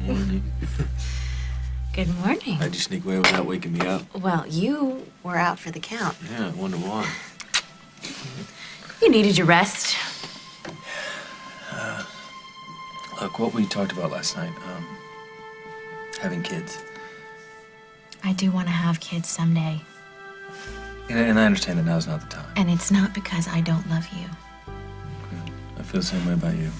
Morning. Good morning. How'd you sneak away without waking me up? Well, you were out for the count. Yeah, I wonder why. You needed your rest. Look, what we talked about last night, having kids. I do want to have kids someday. And I understand that now's not the time. And it's not because I don't love you. Good. I feel the same way about you.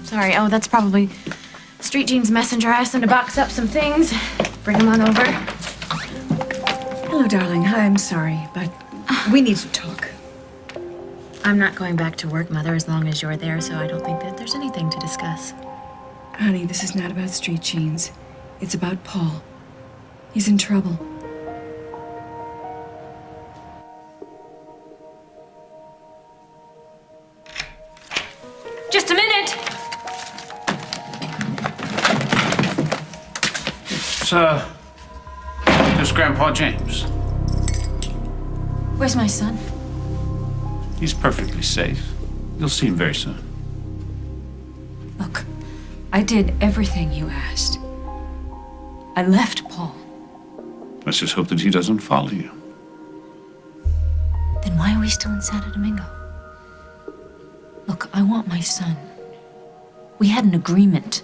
Sorry. Oh, that's probably Street Jean's messenger. I asked him to box up some things. Bring them on over. Hello, darling. Hi, I'm sorry, but we need to talk. I'm not going back to work, Mother, as long as you're there, so I don't think that there's anything to discuss. Honey, this is not about Street Jeans. It's about Paul. He's in trouble. Just a minute! It's Grandpa James. Where's my son? He's perfectly safe. You'll see him very soon. Look, I did everything you asked. I left Paul. Let's just hope that he doesn't follow you. Then why are we still in Santo Domingo? Look, I want my son. We had an agreement.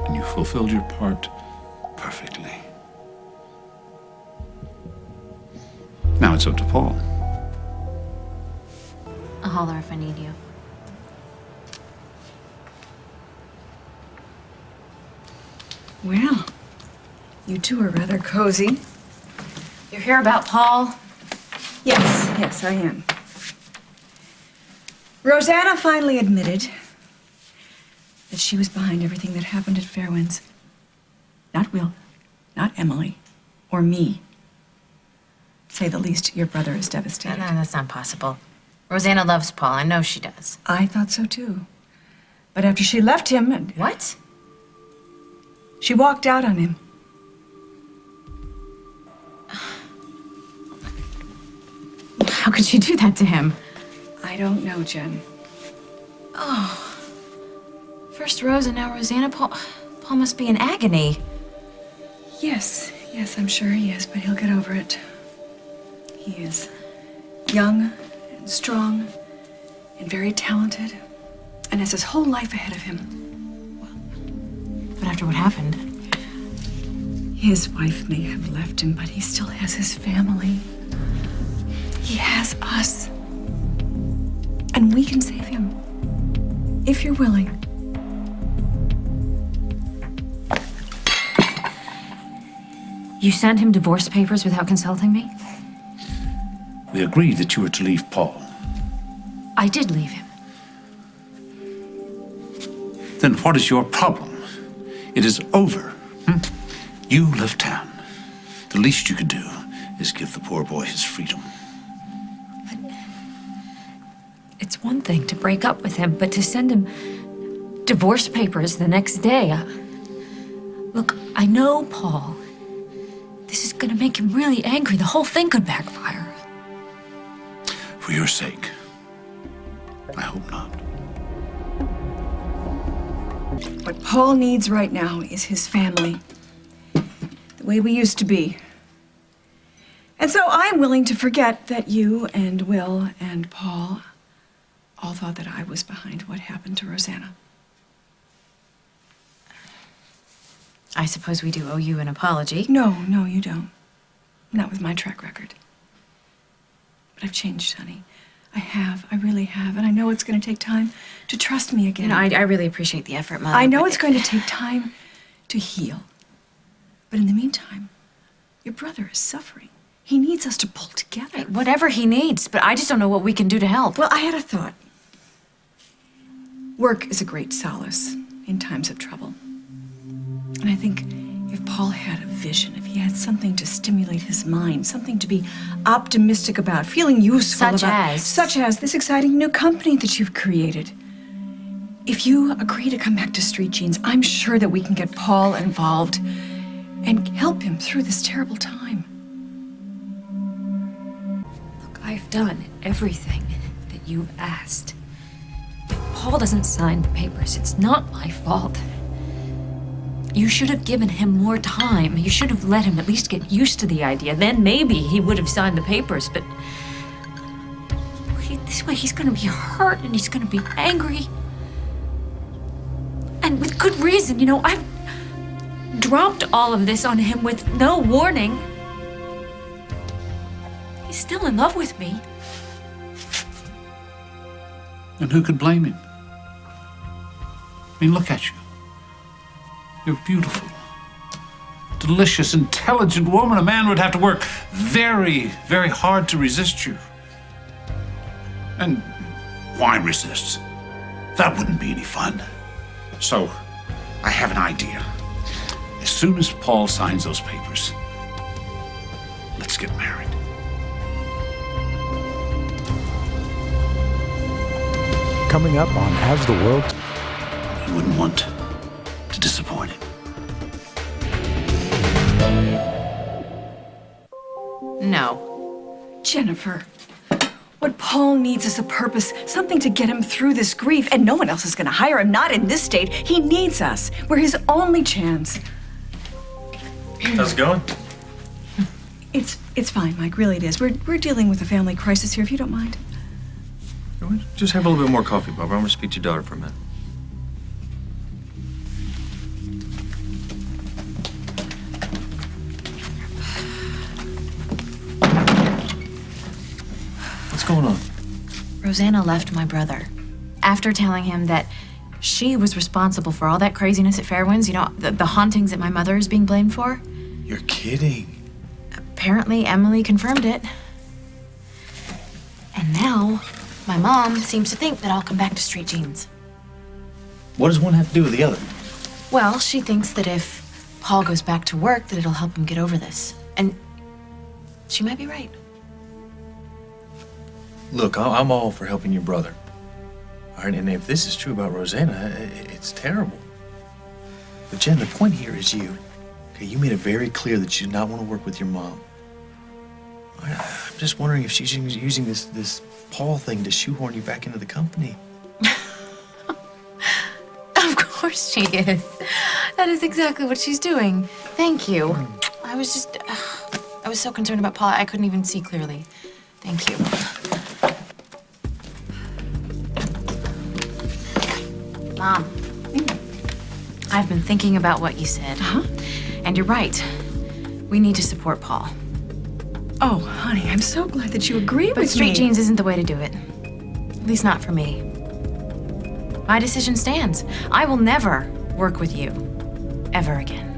And you fulfilled your part perfectly. Now it's up to Paul. I'll holler if I need you. Well, you two are rather cozy. You hear about Paul? Yes, I am. Rosanna finally admitted that she was behind everything that happened at Fairwinds. Not Will, not Emily, or me. To say the least, your brother is devastated. No, that's not possible. Rosanna loves Paul. I know she does. I thought so too. But after she left him, What? she walked out on him. How could she do that to him? I don't know, Jen. First Rose and now Rosanna. Paul must be in agony. Yes, I'm sure he is, but he'll get over it. He is young and strong and very talented and has his whole life ahead of him. But after what happened? His wife may have left him, but he still has his family. He has us. And we can save him. If you're willing. You sent him divorce papers without consulting me? We agreed that you were to leave Paul. I did leave him. Then what is your problem? It is over. You left town. The least you could do is give the poor boy his freedom. It's one thing to break up with him, but to send him divorce papers the next day. Look, I know Paul. This is gonna make him really angry. The whole thing could backfire. For your sake. I hope not. What Paul needs right now is his family. The way we used to be. And so I'm willing to forget that you and Will and Paul all thought that I was behind what happened to Rosanna. I suppose we do owe you an apology. No, you don't. Not with my track record. But I've changed, honey. I really have. And I know it's going to take time to trust me again. You know, I really appreciate the effort, Mother. I know but it's going to take time to heal. But in the meantime, your brother is suffering. He needs us to pull together. Whatever he needs, but I just don't know what we can do to help. Well, I had a thought. Work is a great solace in times of trouble. And I think if Paul had a vision, if he had something to stimulate his mind, something to be optimistic about, feeling useful such as this exciting new company that you've created. If you agree to come back to Street Jeans, I'm sure that we can get Paul involved and help him through this terrible time. Look, I've done everything that you asked. If Paul doesn't sign the papers, it's not my fault. You should have given him more time. You should have let him at least get used to the idea. Then maybe he would have signed the papers, but this way he's gonna be hurt and he's gonna be angry. And with good reason, you know, I've dropped all of this on him with no warning. He's still in love with me. And who could blame him? I mean, look at you. You're beautiful, delicious, intelligent woman. A man would have to work very, very hard to resist you. And why resist? That wouldn't be any fun. So, I have an idea. As soon as Paul signs those papers, let's get married. Coming up on As the World... You wouldn't want to disappoint him. No. Jennifer, what Paul needs is a purpose, something to get him through this grief, and no one else is going to hire him, not in this state. He needs us. We're his only chance. How's it going? It's fine, Mike, really it is. We're dealing with a family crisis here, if you don't mind. Just have a little bit more coffee, Barbara. I'm gonna speak to your daughter for a minute. What's going on? Rosanna left my brother after telling him that she was responsible for all that craziness at Fairwinds, you know, the hauntings that my mother is being blamed for. You're kidding. Apparently, Emily confirmed it. And now, my mom seems to think that I'll come back to Street Jeans. What does one have to do with the other? Well, she thinks that if Paul goes back to work, that it'll help him get over this. And she might be right. Look, I'm all for helping your brother. All right, and if this is true about Rosanna, it's terrible. But Jen, the point here is you. Okay, you made it very clear that you do not want to work with your mom. I'm just wondering if she's using this Paul thing to shoehorn you back into the company. Of course she is. That is exactly what she's doing. Thank you. I was so concerned about Paul, I couldn't even see clearly. Thank you. Mom, I've been thinking about what you said. And you're right. We need to support Paul. Oh, honey, I'm so glad that you agree But with Street me. Jeans isn't the way to do it. At least not for me. My decision stands. I will never work with you. Ever again.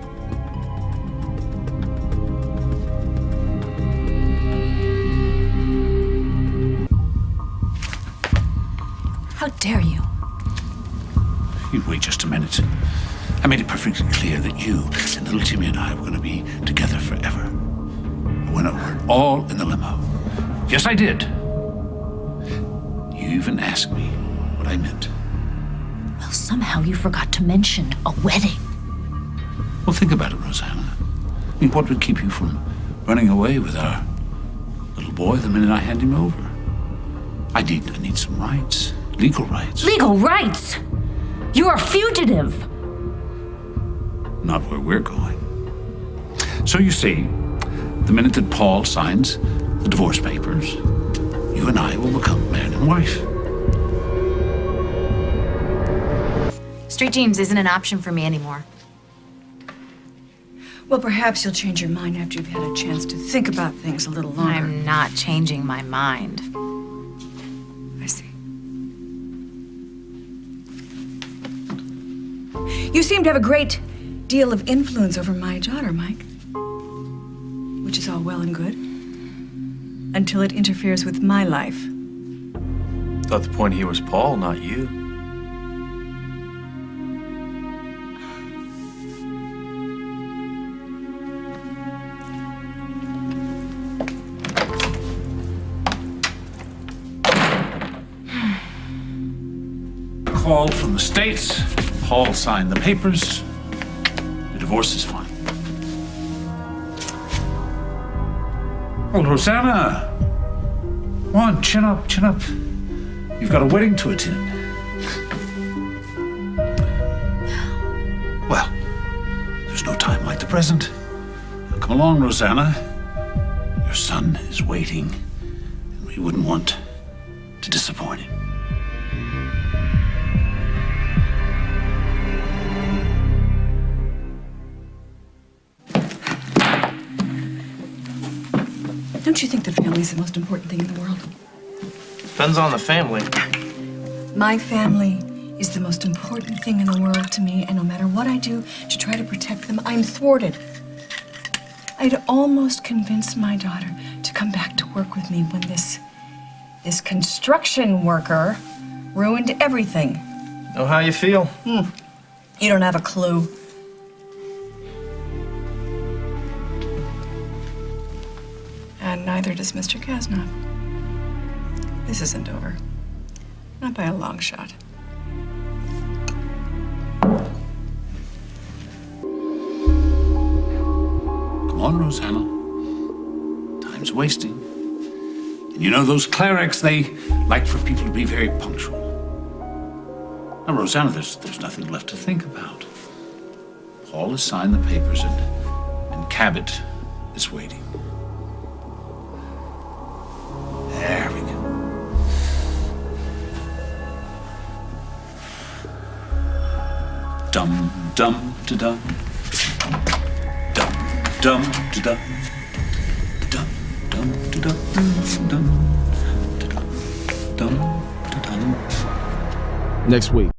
How dare you? You wait just a minute. I made it perfectly clear that you and little Timmy and I were going to be together forever. When it were all in the limo. Yes, I did. You even asked me what I meant. Well, somehow you forgot to mention a wedding. Well, think about it, Rosanna. I mean, what would keep you from running away with our little boy the minute I hand him over? I need some rights, legal rights. Legal rights? You're a fugitive. Not where we're going. So you see, the minute that Paul signs the divorce papers, you and I will become man and wife. Street Jeans isn't an option for me anymore. Well, perhaps you'll change your mind after you've had a chance to think about things a little longer. I'm not changing my mind. I see. You seem to have a great deal of influence over my daughter, Mike. Which is all well and good. Until it interferes with my life. Thought the point here was Paul, not you. Call from the States. Paul signed the papers. The divorce is fine. Well, Rosanna, Come on, chin up, chin up. You've got a wedding to attend. Well, there's no time like the present. Now, come along, Rosanna. Your son is waiting, and we wouldn't want to disappoint him. Don't you think that family is the most important thing in the world? Depends on the family. My family is the most important thing in the world to me, and no matter what I do to try to protect them, I'm thwarted. I'd almost convinced my daughter to come back to work with me when this construction worker ruined everything. Know how you feel? You don't have a clue. And neither does Mr. Kasnov. This isn't over. Not by a long shot. Come on, Rosanna. Time's wasting. And you know those clerics, they like for people to be very punctual. Now, Rosanna, there's nothing left to think about. Paul has signed the papers and Cabot is waiting. There we go. Dum dum da dum. Dum dum da dum. Dum dum da dum dum da dum dum da dum. Next week.